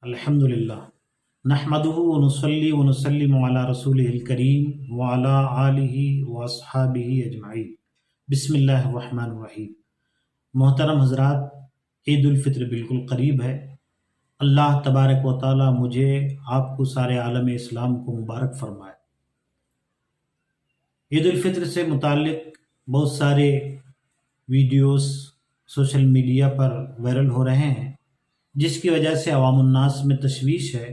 الحمدللہ نحمدہ ونصلی ونسلم علی رسولہ الکریم وعلی آلہ واصحابہ اجمعین۔ بسم اللہ الرحمن الرحیم۔ محترم حضرات، عید الفطر بالکل قریب ہے۔ اللہ تبارک و تعالی مجھے آپ کو سارے عالم اسلام کو مبارک فرمائے۔ عید الفطر سے متعلق بہت سارے ویڈیوز سوشل میڈیا پر وائرل ہو رہے ہیں، جس کی وجہ سے عوام الناس میں تشویش ہے،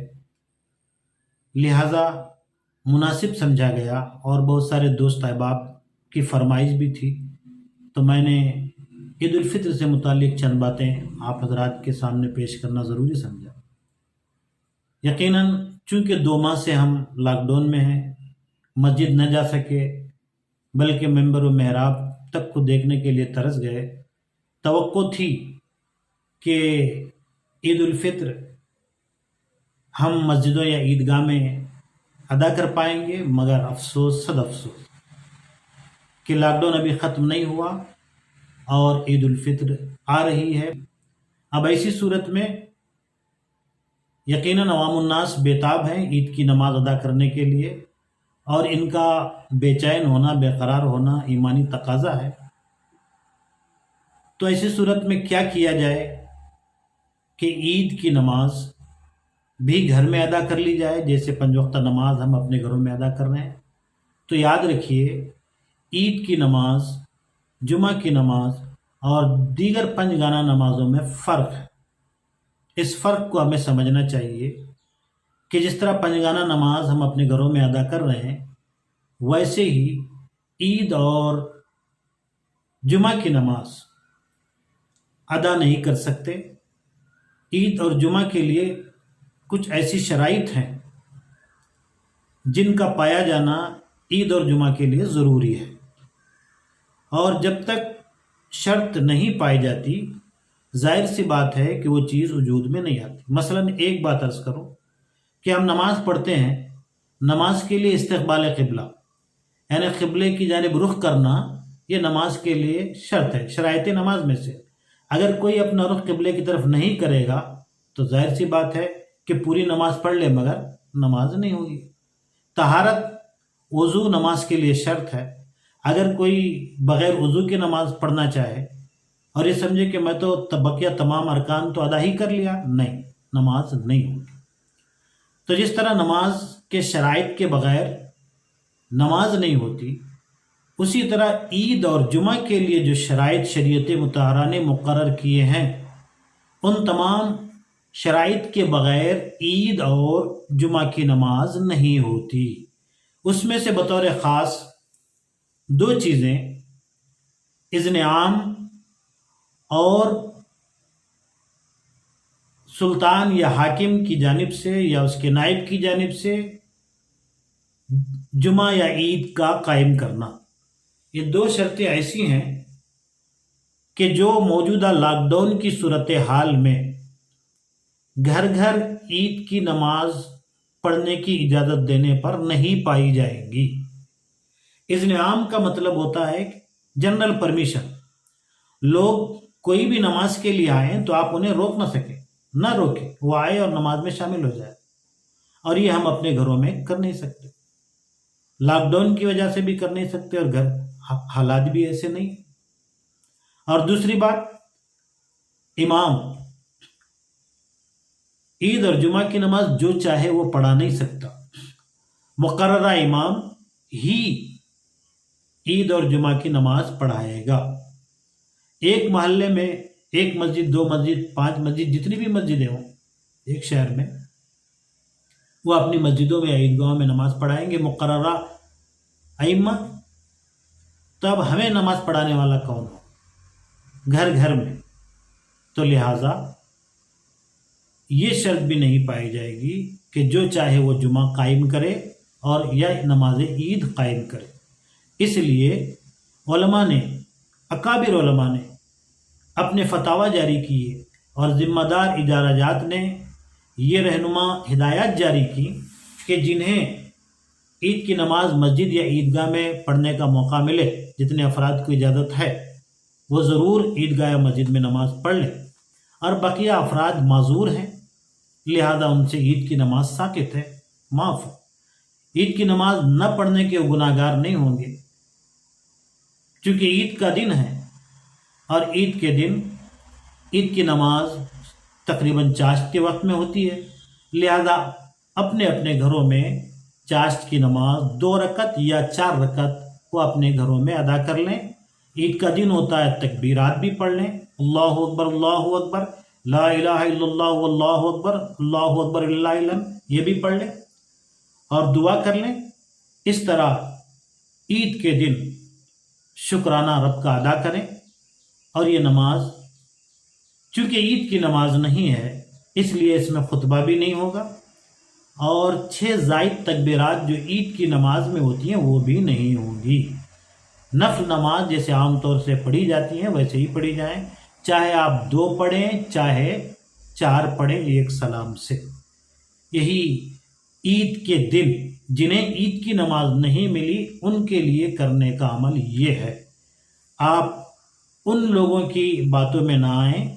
لہذا مناسب سمجھا گیا اور بہت سارے دوست احباب کی فرمائش بھی تھی، تو میں نے عید الفطر سے متعلق چند باتیں آپ حضرات کے سامنے پیش کرنا ضروری سمجھا۔ یقیناً چونکہ 2 ماہ سے ہم لاک ڈاؤن میں ہیں، مسجد نہ جا سکے بلکہ منبر و محراب تک کو دیکھنے کے لیے ترس گئے۔ توقع تھی کہ عید الفطر ہم مسجدوں یا عیدگاہ میں ادا کر پائیں گے، مگر افسوس صد افسوس کہ لاک ڈاؤن ابھی ختم نہیں ہوا اور عید الفطر آ رہی ہے۔ اب ایسی صورت میں یقیناً عوام الناس بے تاب ہیں عید کی نماز ادا کرنے کے لیے، اور ان کا بے چین ہونا، بے قرار ہونا ایمانی تقاضا ہے۔ تو ایسی صورت میں کیا کیا جائے کہ عید کی نماز بھی گھر میں ادا کر لی جائے، جیسے 5 وقتہ نماز ہم اپنے گھروں میں ادا کر رہے ہیں۔ تو یاد رکھیے، عید کی نماز، جمعہ کی نماز اور دیگر 5 گانہ نمازوں میں فرق ہے۔ اس فرق کو ہمیں سمجھنا چاہیے کہ جس طرح 5 گانہ نماز ہم اپنے گھروں میں ادا کر رہے ہیں، ویسے ہی عید اور جمعہ کی نماز ادا نہیں کر سکتے۔ عید اور جمعہ کے لیے کچھ ایسی شرائط ہیں جن کا پایا جانا عید اور جمعہ کے لیے ضروری ہے، اور جب تک شرط نہیں پائی جاتی، ظاہر سی بات ہے کہ وہ چیز وجود میں نہیں آتی۔ مثلا ایک بات عرض کروں کہ ہم نماز پڑھتے ہیں، نماز کے لیے استقبال قبلہ یعنی قبلے کی جانب رخ کرنا، یہ نماز کے لیے شرط ہے، شرائط نماز میں سے۔ اگر کوئی اپنا رخ قبلے کی طرف نہیں کرے گا تو ظاہر سی بات ہے کہ پوری نماز پڑھ لے مگر نماز نہیں ہوگی۔ طہارت، وضو نماز کے لیے شرط ہے۔ اگر کوئی بغیر وضو کے نماز پڑھنا چاہے اور یہ سمجھے کہ میں تو بقیہ تمام ارکان تو ادا ہی کر لیا، نہیں، نماز نہیں ہوگی۔ تو جس طرح نماز کے شرائط کے بغیر نماز نہیں ہوتی، اسی طرح عید اور جمعہ کے لیے جو شرائط شریعت مطہرہ نے مقرر کیے ہیں، ان تمام شرائط کے بغیر عید اور جمعہ کی نماز نہیں ہوتی۔ اس میں سے بطور خاص 2 چیزیں، اذن عام اور سلطان یا حاکم کی جانب سے یا اس کے نائب کی جانب سے جمعہ یا عید کا قائم کرنا۔ یہ 2 شرطیں ایسی ہیں کہ جو موجودہ لاک ڈاؤن کی صورتحال میں گھر گھر عید کی نماز پڑھنے کی اجازت دینے پر نہیں پائی جائیں گی۔ اذن عام کا مطلب ہوتا ہے جنرل پرمیشن۔ لوگ کوئی بھی نماز کے لیے آئیں تو آپ انہیں روک نہ سکیں، نہ روکیں، وہ آئے اور نماز میں شامل ہو جائے، اور یہ ہم اپنے گھروں میں کر نہیں سکتے، لاک ڈاؤن کی وجہ سے بھی کر نہیں سکتے، اور گھر حالات بھی ایسے نہیں۔ اور دوسری بات، امام عید اور جمعہ کی نماز جو چاہے وہ پڑھا نہیں سکتا، مقررہ امام ہی عید اور جمعہ کی نماز پڑھائے گا۔ ایک محلے میں 1 مسجد، 2 مسجد، 5 مسجد، جتنی بھی مسجدیں ہوں ایک شہر میں، وہ اپنی مسجدوں میں عیدگاہوں میں نماز پڑھائیں گے مقررہ ائمہ۔ تو اب ہمیں نماز پڑھانے والا کون ہو گھر گھر میں؟ تو لہٰذا یہ شرط بھی نہیں پائی جائے گی کہ جو چاہے وہ جمعہ قائم کرے اور یا نماز عید قائم کرے۔ اس لیے علماء نے، اکابر علماء نے اپنے فتاوی جاری کیے، اور ذمہ دار ادارہ جات نے یہ رہنما ہدایات جاری کی کہ جنہیں عید کی نماز مسجد یا عیدگاہ میں پڑھنے کا موقع ملے، جتنے افراد کو اجازت ہے، وہ ضرور عیدگاہ یا مسجد میں نماز پڑھ لیں، اور بقیہ افراد معذور ہیں، لہذا ان سے عید کی نماز ساقط ہے، معاف ہے۔ عید کی نماز نہ پڑھنے کے گناہ گار نہیں ہوں گے، چونکہ عید کا دن ہے، اور عید کے دن عید کی نماز تقریباً چاشت کے وقت میں ہوتی ہے، لہذا اپنے اپنے گھروں میں چاشت کی نماز 2 رکعت یا 4 رکعت کو اپنے گھروں میں ادا کر لیں۔ عید کا دن ہوتا ہے، تکبیرات بھی پڑھ لیں، اللہ اکبر، لا الہ الا اللہ اللہ اکبر للہ الحمد، یہ بھی پڑھ لیں اور دعا کر لیں۔ اس طرح عید کے دن شکرانہ رب کا ادا کریں۔ اور یہ نماز چونکہ عید کی نماز نہیں ہے، اس لیے اس میں خطبہ بھی نہیں ہوگا، اور 6 زائد تکبیرات جو عید کی نماز میں ہوتی ہیں وہ بھی نہیں ہوں گی۔ نفل نماز جیسے عام طور سے پڑھی جاتی ہیں ویسے ہی پڑھی جائیں، چاہے آپ 2 پڑھیں چاہے 4 پڑھیں ایک سلام سے۔ یہی عید کے دن جنہیں عید کی نماز نہیں ملی ان کے لیے کرنے کا عمل یہ ہے، آپ ان لوگوں کی باتوں میں نہ آئیں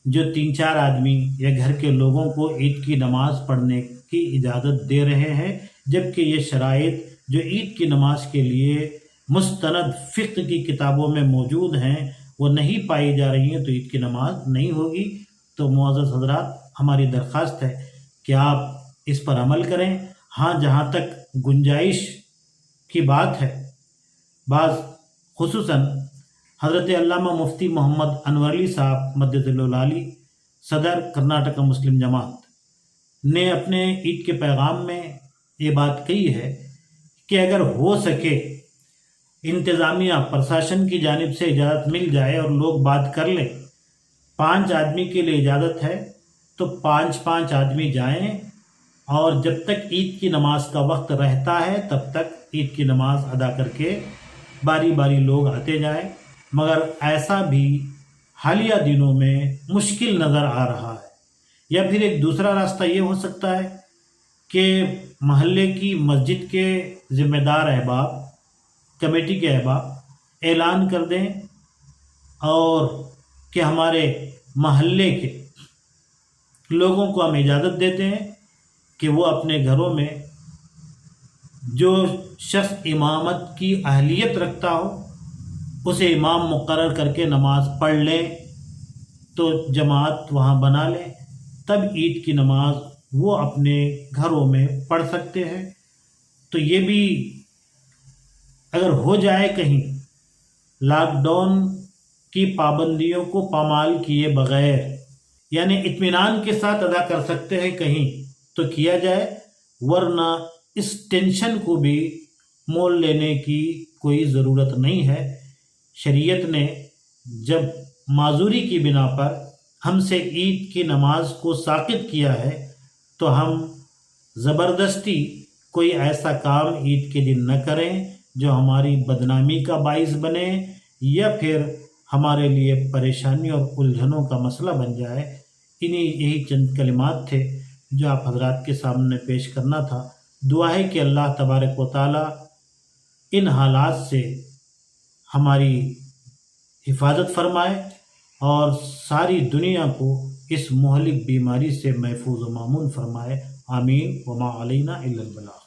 جو 3-4 آدمی یا گھر کے لوگوں کو عید کی نماز پڑھنے کی اجازت دے رہے ہیں، جبکہ یہ شرائط جو عید کی نماز کے لیے مستند فقہ کی کتابوں میں موجود ہیں وہ نہیں پائی جا رہی ہیں، تو عید کی نماز نہیں ہوگی۔ تو معزز حضرات، ہماری درخواست ہے کہ آپ اس پر عمل کریں۔ ہاں، جہاں تک گنجائش کی بات ہے، بعض خصوصاً حضرت علامہ مفتی محمد انور علی صاحب مدد العالی، صدر کرناٹک مسلم جماعت، نے اپنے عید کے پیغام میں یہ بات کہی ہے کہ اگر ہو سکے انتظامیہ پرشاسن کی جانب سے اجازت مل جائے اور لوگ بات کر لیں، 5 آدمی کے لیے اجازت ہے تو 5 آدمی جائیں، اور جب تک عید کی نماز کا وقت رہتا ہے تب تک عید کی نماز ادا کر کے باری باری لوگ آتے جائیں۔ مگر ایسا بھی حالیہ دنوں میں مشکل نظر آ رہا ہے، یا پھر ایک دوسرا راستہ یہ ہو سکتا ہے کہ محلے کی مسجد کے ذمہ دار احباب، کمیٹی کے احباب اعلان کر دیں اور کہ ہمارے محلے کے لوگوں کو ہم اجازت دیتے ہیں کہ وہ اپنے گھروں میں جو شخص امامت کی اہلیت رکھتا ہو اسے امام مقرر کر کے نماز پڑھ لیں، تو جماعت وہاں بنا لیں، تب عید کی نماز وہ اپنے گھروں میں پڑھ سکتے ہیں۔ تو یہ بھی اگر ہو جائے کہیں لاک ڈاؤن کی پابندیوں کو پامال کیے بغیر، یعنی اطمینان کے ساتھ ادا کر سکتے ہیں کہیں تو کیا جائے، ورنہ اس ٹینشن کو بھی مول لینے کی کوئی ضرورت نہیں ہے۔ شریعت نے جب معذوری کی بنا پر ہم سے عید کی نماز کو ساقط کیا ہے تو ہم زبردستی کوئی ایسا کام عید کے دن نہ کریں جو ہماری بدنامی کا باعث بنے یا پھر ہمارے لیے پریشانی اور الجھنوں کا مسئلہ بن جائے۔ یہی چند کلمات تھے جو آپ حضرات کے سامنے پیش کرنا تھا۔ دعا ہے کہ اللہ تبارک و تعالی ان حالات سے ہماری حفاظت فرمائے اور ساری دنیا کو اس مہلک بیماری سے محفوظ و مامون فرمائے۔ آمین۔ وما علینا الا البلاغ۔